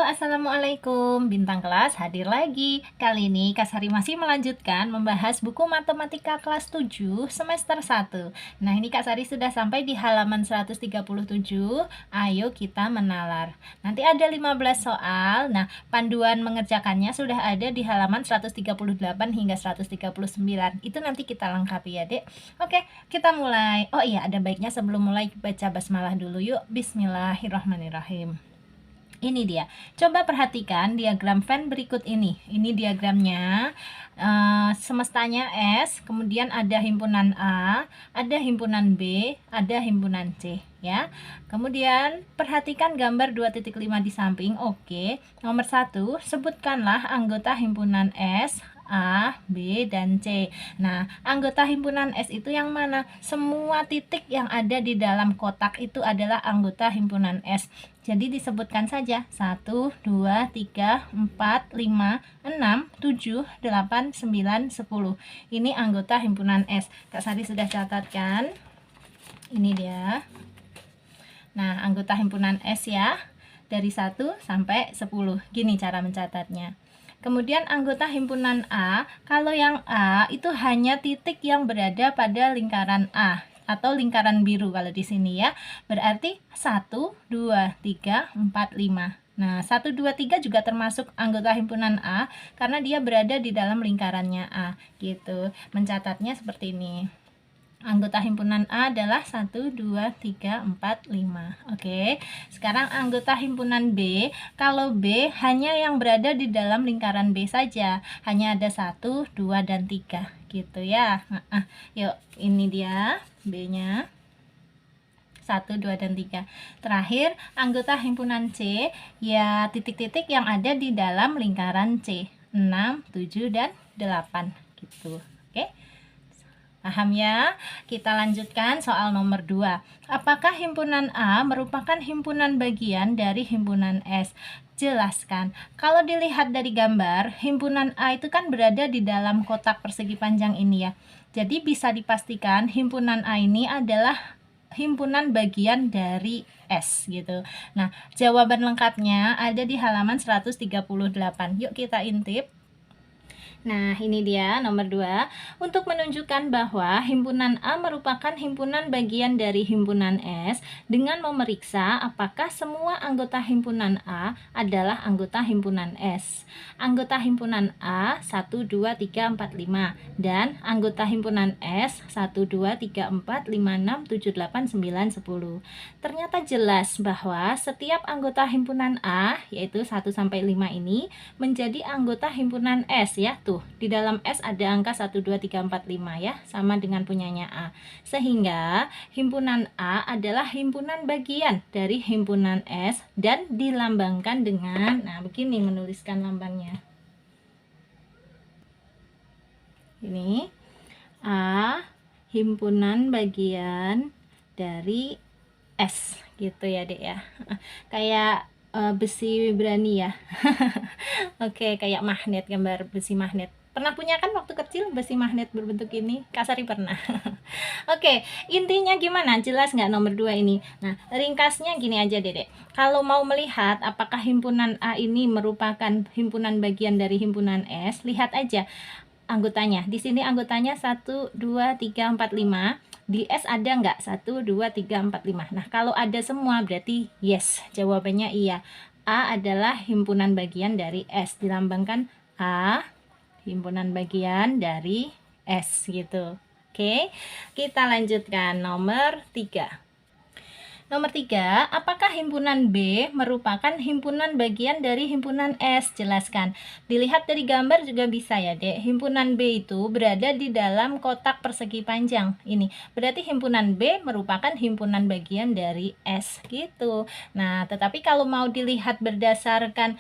Assalamualaikum. Bintang kelas hadir lagi. Kali ini Kak Sari masih melanjutkan membahas buku Matematika kelas 7 semester 1. Nah, ini Kak Sari sudah sampai di halaman 137. Ayo kita menalar. Nanti ada 15 soal. Nah, panduan mengerjakannya sudah ada di halaman 138 hingga 139. Itu nanti kita lengkapi ya, Dek. Oke, kita mulai. Oh iya, ada baiknya sebelum mulai baca basmalah dulu yuk. Bismillahirrahmanirrahim. Ini dia. Coba perhatikan diagram Venn berikut ini. Ini diagramnya. Semestanya S, kemudian ada himpunan A, ada himpunan B, ada himpunan C, ya. Kemudian perhatikan gambar 2.5 di samping. Oke. Nomor 1, sebutkanlah anggota himpunan S, A, B, dan C. Nah, anggota himpunan S itu yang mana? Semua titik yang ada di dalam kotak itu adalah anggota himpunan S. Jadi disebutkan saja 1, 2, 3, 4, 5, 6, 7, 8, 9, 10. Ini anggota himpunan S. Kak Sari sudah catatkan. Ini dia. Nah, anggota himpunan S ya. Dari 1 sampai 10. Gini cara mencatatnya. Kemudian anggota himpunan A, kalau yang A itu hanya titik yang berada pada lingkaran A atau lingkaran biru kalau di sini ya. Berarti 1, 2, 3, 4, 5. Nah, 1, 2, 3 juga termasuk anggota himpunan A karena dia berada di dalam lingkarannya A gitu. Mencatatnya seperti ini. Anggota himpunan A adalah 1, 2, 3, 4, 5. Oke. Sekarang anggota himpunan B, kalau B hanya yang berada di dalam lingkaran B saja. Hanya ada 1, 2, dan 3. Gitu ya. Yuk, ini dia B-nya. 1, 2, dan 3. Terakhir, anggota himpunan C, ya titik-titik yang ada di dalam lingkaran C. 6, 7, dan 8. Gitu. Oke. Paham ya? Kita lanjutkan soal nomor 2. Apakah himpunan A merupakan himpunan bagian dari himpunan S? Jelaskan. Kalau dilihat dari gambar, himpunan A itu kan berada di dalam kotak persegi panjang ini ya. Jadi bisa dipastikan himpunan A ini adalah himpunan bagian dari S gitu. Nah, jawaban lengkapnya ada di halaman 138. Yuk kita intip. Nah, ini dia nomor 2. Untuk menunjukkan bahwa himpunan A merupakan himpunan bagian dari himpunan S dengan memeriksa apakah semua anggota himpunan A adalah anggota himpunan S. Anggota himpunan A 1, 2, 3, 4, 5 dan anggota himpunan S 1, 2, 3, 4, 5, 6, 7, 8, 9, 10. Ternyata jelas bahwa setiap anggota himpunan A yaitu 1 sampai 5 ini menjadi anggota himpunan S ya. Tuh, di dalam S ada angka 1, 2, 3, 4, 5 ya, sama dengan punyanya A. Sehingga himpunan A adalah himpunan bagian dari himpunan S dan dilambangkan dengan, nah begini menuliskan lambangnya. Ini A, himpunan bagian dari S gitu ya, Dek ya. Kayak besi berani ya. Oke, kayak magnet, gambar besi magnet. Pernah punya kan waktu kecil besi magnet berbentuk ini? Kak Sari pernah. Oke, intinya gimana? Jelas nggak nomor 2 ini? Nah, ringkasnya gini aja, Dedek. Kalau mau melihat apakah himpunan A ini merupakan himpunan bagian dari himpunan S, lihat aja anggotanya. Di sini anggotanya 1, 2, 3, 4, 5. Di S ada nggak? 1, 2, 3, 4, 5. Nah, kalau ada semua berarti yes. Jawabannya iya. A adalah himpunan bagian dari S. Dilambangkan A, himpunan bagian dari S gitu. Oke, kita lanjutkan nomor 3. Nomor 3, apakah himpunan B merupakan himpunan bagian dari himpunan S? Jelaskan. Dilihat dari gambar juga bisa ya, Dek. Himpunan B itu berada di dalam kotak persegi panjang. Ini. Berarti himpunan B merupakan himpunan bagian dari S gitu. Nah, tetapi kalau mau dilihat berdasarkan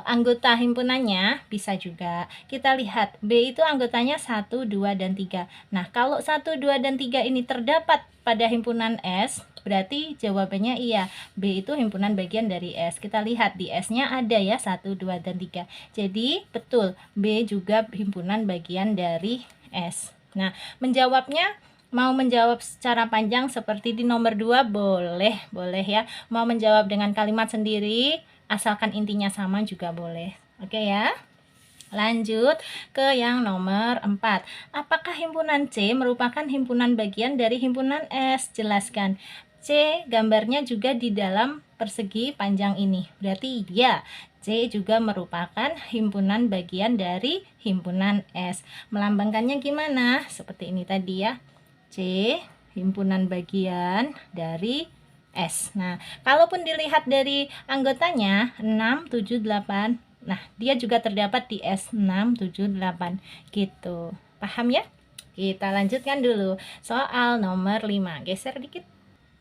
anggota himpunannya, bisa juga. Kita lihat B itu anggotanya 1, 2, dan 3. Nah, kalau 1, 2, dan 3 ini terdapat pada himpunan S, berarti jawabannya iya. B itu himpunan bagian dari S. Kita lihat di S-nya ada ya 1, 2, dan 3. Jadi betul B juga himpunan bagian dari S. Nah, menjawabnya mau menjawab secara panjang seperti di nomor 2 boleh ya. Mau menjawab dengan kalimat sendiri asalkan intinya sama juga boleh. Oke ya. Lanjut ke yang nomor 4. Apakah himpunan C merupakan himpunan bagian dari himpunan S? Jelaskan. C gambarnya juga di dalam persegi panjang ini. Berarti ya, C juga merupakan himpunan bagian dari himpunan S. Melambangkannya gimana? Seperti ini tadi ya. C himpunan bagian dari S. Nah, kalaupun dilihat dari anggotanya 6, 7, 8. Nah, dia juga terdapat di S678 gitu. Paham ya? Kita lanjutkan dulu soal nomor 5. Geser dikit.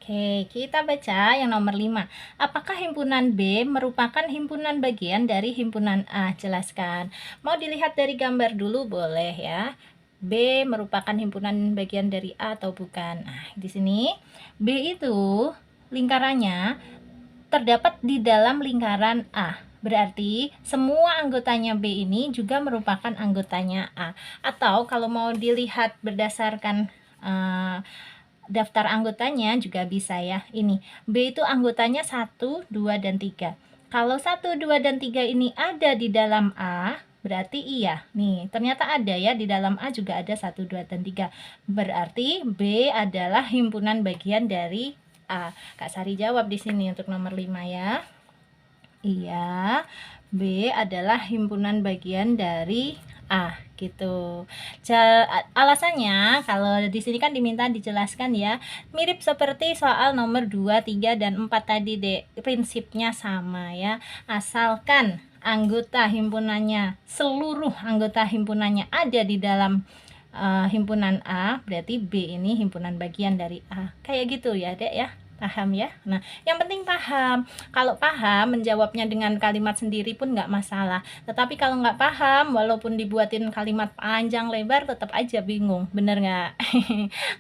Oke, kita baca yang nomor 5. Apakah himpunan B merupakan himpunan bagian dari himpunan A? Jelaskan. Mau dilihat dari gambar dulu boleh ya. B merupakan himpunan bagian dari A atau bukan? Nah, di sini B itu lingkarannya terdapat di dalam lingkaran A. Berarti semua anggotanya B ini juga merupakan anggotanya A. Atau kalau mau dilihat berdasarkan daftar anggotanya juga bisa ya. Ini B itu anggotanya 1, 2, dan 3. Kalau 1, 2, dan 3 ini ada di dalam A, berarti iya. Nih, ternyata ada ya, di dalam A juga ada 1, 2, dan 3. Berarti B adalah himpunan bagian dari A. Kak Sari jawab di sini untuk nomor 5 ya. Iya, B adalah himpunan bagian dari A gitu. Alasannya kalau di sini kan diminta dijelaskan ya, mirip seperti soal nomor 2, 3, dan 4 tadi deh. Prinsipnya sama ya. Asalkan anggota himpunannya, seluruh anggota himpunannya ada di dalam himpunan A, berarti B ini himpunan bagian dari A. Kayak gitu ya, Dek ya. Paham ya? Nah, yang penting paham. Kalau paham, menjawabnya dengan kalimat sendiri pun nggak masalah. Tetapi kalau nggak paham, walaupun dibuatin kalimat panjang lebar, tetap aja bingung. Bener nggak?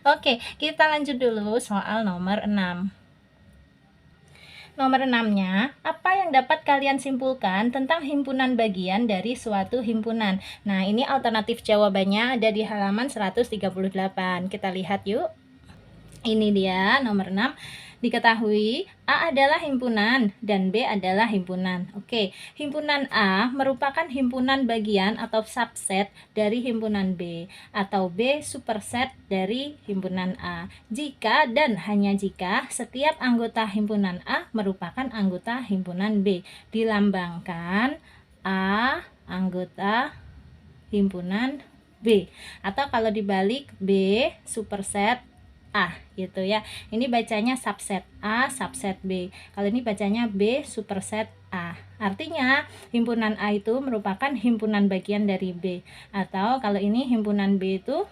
Oke, kita lanjut dulu soal nomor 6. Nomor 6-nya, apa yang dapat kalian simpulkan tentang himpunan bagian dari suatu himpunan? Nah, ini alternatif jawabannya ada di halaman 138. Kita lihat yuk. Ini dia nomor 6. Diketahui A adalah himpunan dan B adalah himpunan. Oke, himpunan A merupakan himpunan bagian atau subset dari himpunan B, atau B superset dari himpunan A. Jika dan hanya jika setiap anggota himpunan A merupakan anggota himpunan B. Dilambangkan A anggota himpunan B, atau kalau dibalik B superset A gitu ya. Ini bacanya subset A subset B. Kalau ini bacanya B superset A. Artinya himpunan A itu merupakan himpunan bagian dari B, atau kalau ini himpunan B itu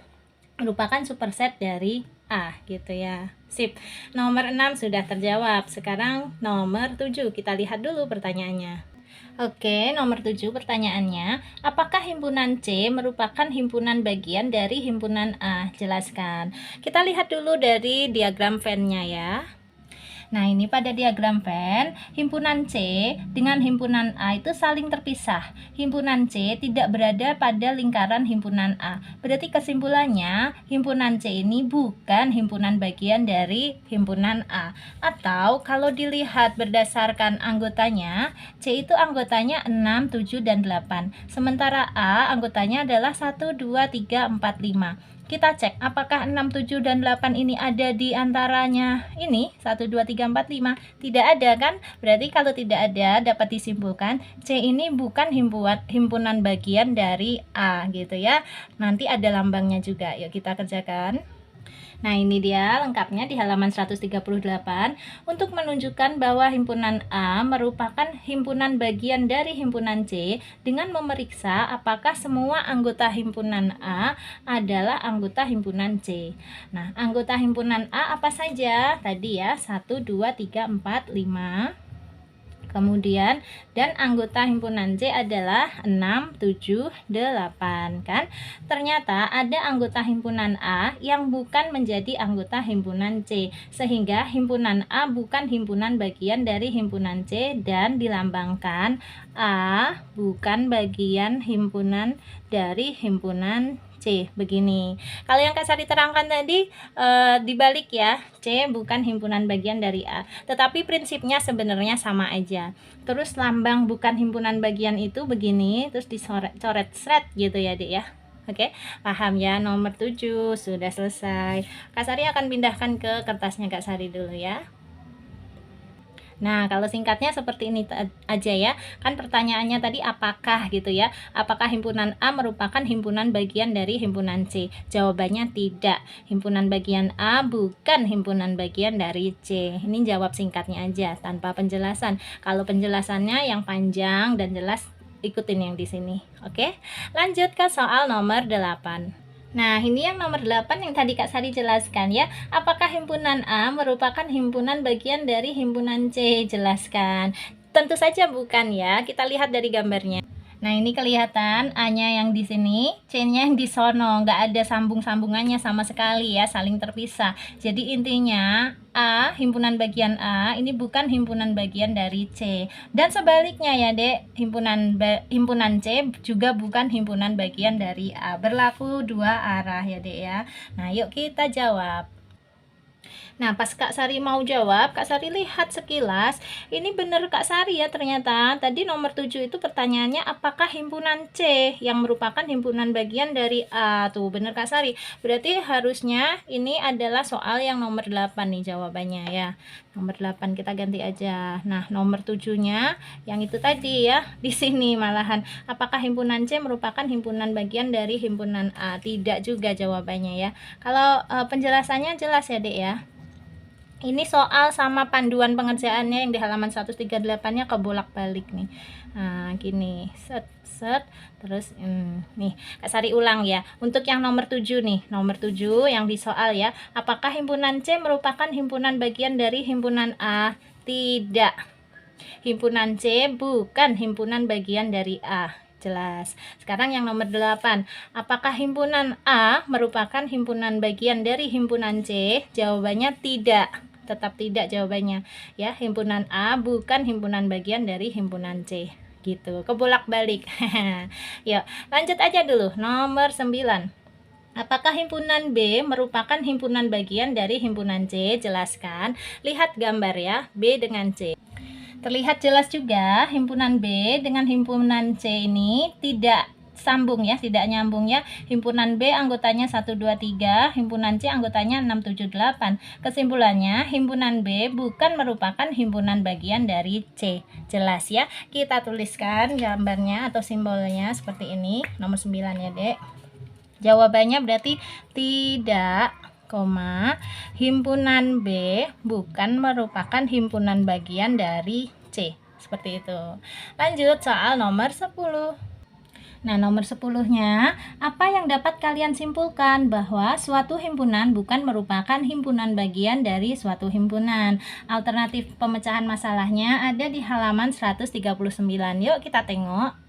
merupakan superset dari A gitu ya. Sip. Nomor 6 sudah terjawab. Sekarang nomor 7. Kita lihat dulu pertanyaannya. Oke, nomor 7 pertanyaannya, apakah himpunan C merupakan himpunan bagian dari himpunan A? Jelaskan. Kita lihat dulu dari diagram Venn-nya ya. Nah, ini pada diagram Venn, himpunan C dengan himpunan A itu saling terpisah. Himpunan C tidak berada pada lingkaran himpunan A. Berarti kesimpulannya, himpunan C ini bukan himpunan bagian dari himpunan A. Atau kalau dilihat berdasarkan anggotanya, C itu anggotanya 6, 7, dan 8. Sementara A anggotanya adalah 1, 2, 3, 4, 5. Kita cek apakah 6, 7, dan 8 ini ada di antaranya ini 1, 2, 3, 4, 5. Tidak ada kan? Berarti kalau tidak ada dapat disimpulkan C ini bukan himpunan bagian dari A gitu ya. Nanti ada lambangnya juga. Yuk kita kerjakan. Nah, ini dia lengkapnya di halaman 138 untuk menunjukkan bahwa himpunan A merupakan himpunan bagian dari himpunan C dengan memeriksa apakah semua anggota himpunan A adalah anggota himpunan C. Nah, anggota himpunan A apa saja? Tadi ya, 1, 2, 3, 4, 5. Kemudian dan anggota himpunan C adalah 6, 7, 8 kan. Ternyata ada anggota himpunan A yang bukan menjadi anggota himpunan C, sehingga himpunan A bukan himpunan bagian dari himpunan C dan dilambangkan A bukan bagian himpunan dari himpunan C, begini. Kalau yang Kak Sari terangkan tadi dibalik ya, C bukan himpunan bagian dari A. Tetapi prinsipnya sebenarnya sama aja. Terus lambang bukan himpunan bagian itu begini, terus dicoret seret gitu ya, Dek ya. Oke, paham ya. Nomor 7 sudah selesai. Kak Sari akan pindahkan ke kertasnya Kak Sari dulu ya. Nah, kalau singkatnya seperti ini aja ya. Kan pertanyaannya tadi apakah gitu ya. Apakah himpunan A merupakan himpunan bagian dari himpunan C? Jawabannya tidak. Himpunan bagian A bukan himpunan bagian dari C. Ini jawab singkatnya aja tanpa penjelasan. Kalau penjelasannya yang panjang dan jelas, ikutin yang di sini. Oke? Lanjut ke soal nomor 8. Nah, ini yang nomor 8 yang tadi Kak Sari jelaskan ya. Apakah himpunan A merupakan himpunan bagian dari himpunan C? Jelaskan. Tentu saja bukan ya. Kita lihat dari gambarnya. Nah, ini kelihatan A-nya yang di sini, C-nya yang di sono, nggak ada sambung-sambungannya sama sekali ya, saling terpisah. Jadi intinya A, himpunan bagian A, ini bukan himpunan bagian dari C. Dan sebaliknya ya, Dek, himpunan C juga bukan himpunan bagian dari A. Berlaku dua arah ya, Dek ya. Nah, yuk kita jawab. Nah, pas Kak Sari mau jawab, Kak Sari lihat sekilas, ini bener Kak Sari ya ternyata. Tadi nomor 7 itu pertanyaannya apakah himpunan C yang merupakan himpunan bagian dari A. Tuh, bener Kak Sari. Berarti harusnya ini adalah soal yang nomor 8 nih jawabannya ya. Nomor 8 kita ganti aja. Nah, nomor 7-nya yang itu tadi ya, di sini malahan. Apakah himpunan C merupakan himpunan bagian dari himpunan A? Tidak juga jawabannya ya. Kalau penjelasannya jelas ya, Dek ya. Ini soal sama panduan pengerjaannya yang di halaman 138-nya kebolak-balik nih. Nah, gini. Set, terus nih, Kak Sari ulang ya. Untuk yang nomor 7 nih, nomor 7 yang di soal ya. Apakah himpunan C merupakan himpunan bagian dari himpunan A? Tidak. Himpunan C bukan himpunan bagian dari A. Jelas. Sekarang yang nomor 8. Apakah himpunan A merupakan himpunan bagian dari himpunan C? Jawabannya tidak. Tetap tidak jawabannya. Ya, himpunan A bukan himpunan bagian dari himpunan C. Gitu. Kebolak-balik. Yuk, lanjut aja dulu. Nomor 9. Apakah himpunan B merupakan himpunan bagian dari himpunan C? Jelaskan. Lihat gambar ya, B dengan C. Terlihat jelas juga himpunan B dengan himpunan C ini tidak sambung ya, tidak nyambung ya. Himpunan B anggotanya 1, 2, 3, himpunan C anggotanya 6, 7, 8. Kesimpulannya, himpunan B bukan merupakan himpunan bagian dari C. Jelas ya. Kita tuliskan gambarnya atau simbolnya seperti ini. Nomor 9 ya, Dek. Jawabannya berarti tidak, himpunan B bukan merupakan himpunan bagian dari C. Seperti itu. Lanjut soal nomor 10. Nah, nomor 10-nya, apa yang dapat kalian simpulkan bahwa suatu himpunan bukan merupakan himpunan bagian dari suatu himpunan? Alternatif pemecahan masalahnya ada di halaman 139. Yuk kita tengok.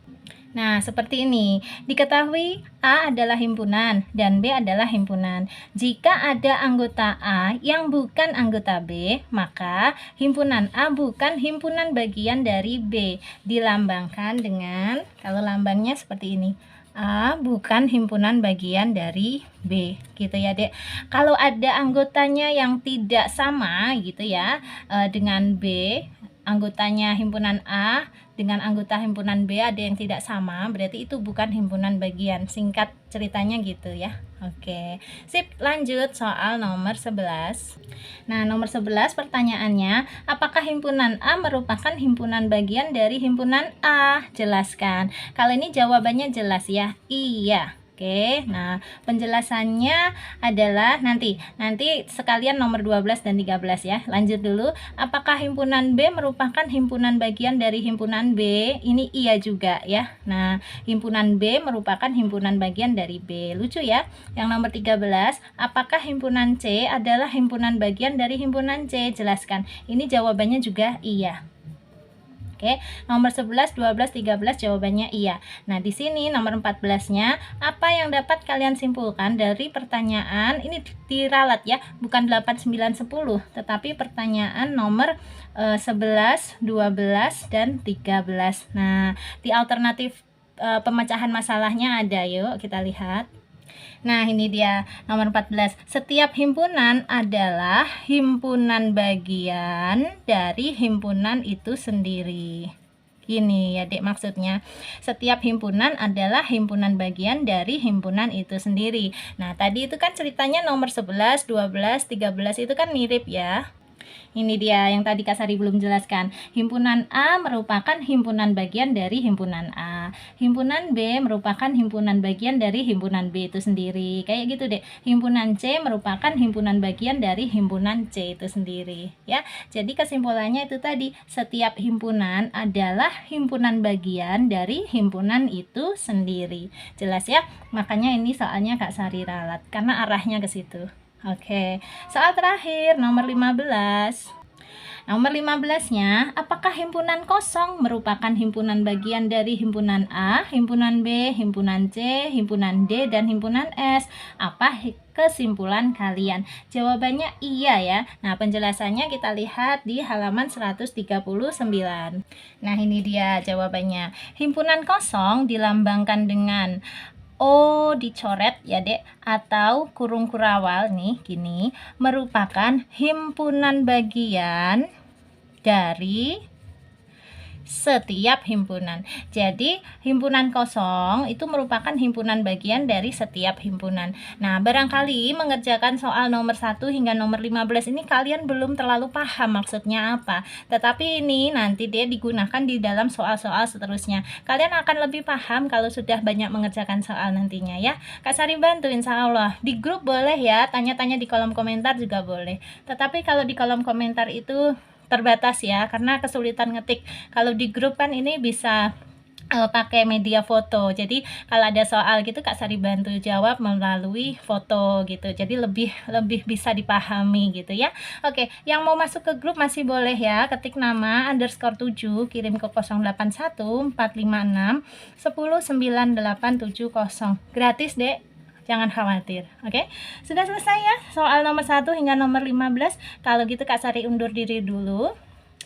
Nah, seperti ini. Diketahui A adalah himpunan dan B adalah himpunan. Jika ada anggota A yang bukan anggota B, maka himpunan A bukan himpunan bagian dari B. Dilambangkan dengan, kalau lambangnya seperti ini. A bukan himpunan bagian dari B, gitu ya, Dek. Kalau ada anggotanya yang tidak sama gitu ya, dengan B, anggotanya himpunan A dengan anggota himpunan B ada yang tidak sama, berarti itu bukan himpunan bagian. Singkat ceritanya gitu ya. Oke, sip, lanjut soal nomor 11. Nah, nomor 11 pertanyaannya, apakah himpunan A merupakan himpunan bagian dari himpunan A? Jelaskan. Kalau ini jawabannya jelas ya, iya. Oke, nah penjelasannya adalah nanti sekalian nomor 12 dan 13 ya. Lanjut dulu, apakah himpunan B merupakan himpunan bagian dari himpunan B? Ini iya juga ya. Nah, himpunan B merupakan himpunan bagian dari B. Lucu ya. Yang nomor 13, apakah himpunan C adalah himpunan bagian dari himpunan C? Jelaskan. Ini jawabannya juga iya. Oke, nomor 11, 12, 13 jawabannya iya. Nah, di sini nomor 14-nya, apa yang dapat kalian simpulkan dari pertanyaan, ini diralat ya, bukan 8, 9, 10, tetapi pertanyaan nomor 11, 12, dan 13. Nah, di alternatif pemecahan masalahnya ada, yuk kita lihat. Nah, ini dia nomor 14. Setiap himpunan adalah himpunan bagian dari himpunan itu sendiri. Gini ya, Dek, maksudnya. Setiap himpunan adalah himpunan bagian dari himpunan itu sendiri. Nah, tadi itu kan ceritanya nomor 11, 12, 13 itu kan mirip ya. Ini dia yang tadi Kak Sari belum jelaskan. Himpunan A merupakan himpunan bagian dari himpunan A. Himpunan B merupakan himpunan bagian dari himpunan B itu sendiri. Kayak gitu deh. Himpunan C merupakan himpunan bagian dari himpunan C itu sendiri. Ya. Jadi kesimpulannya itu tadi, setiap himpunan adalah himpunan bagian dari himpunan itu sendiri. Jelas ya? Makanya ini soalnya Kak Sari ralat karena arahnya ke situ. Oke, soal terakhir nomor 15. Nomor 15-nya, apakah himpunan kosong merupakan himpunan bagian dari himpunan A, himpunan B, himpunan C, himpunan D, dan himpunan S? Apa kesimpulan kalian? Jawabannya iya ya. Nah, penjelasannya kita lihat di halaman 139. Nah, ini dia jawabannya. Himpunan kosong dilambangkan dengan O dicoret ya Dek, atau kurung kurawal nih gini, merupakan himpunan bagian dari setiap himpunan. Jadi himpunan kosong itu merupakan himpunan bagian dari setiap himpunan. Nah, barangkali mengerjakan soal nomor 1 hingga nomor 15 ini kalian belum terlalu paham maksudnya apa. Tetapi ini nanti dia digunakan di dalam soal-soal seterusnya. Kalian akan lebih paham kalau sudah banyak mengerjakan soal nantinya ya. Kak Sari bantu insya Allah. Di grup boleh ya, tanya-tanya di kolom komentar juga boleh. Tetapi kalau di kolom komentar itu terbatas ya, karena kesulitan ngetik. Kalau di grup kan ini bisa pakai media foto. Jadi kalau ada soal gitu Kak Sari bantu jawab melalui foto gitu. Jadi lebih bisa dipahami gitu ya. Oke, yang mau masuk ke grup masih boleh ya. Ketik nama _7 kirim ke 081 456 109870. Gratis, Dek. Jangan khawatir, oke? Sudah selesai ya soal nomor 1 hingga nomor 15. Kalau gitu Kak Sari undur diri dulu.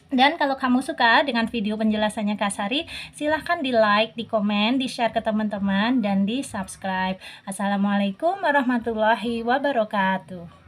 Dan kalau kamu suka dengan video penjelasannya Kak Sari, silahkan di like, di komen, di share ke teman-teman, dan di subscribe. Assalamualaikum warahmatullahi wabarakatuh.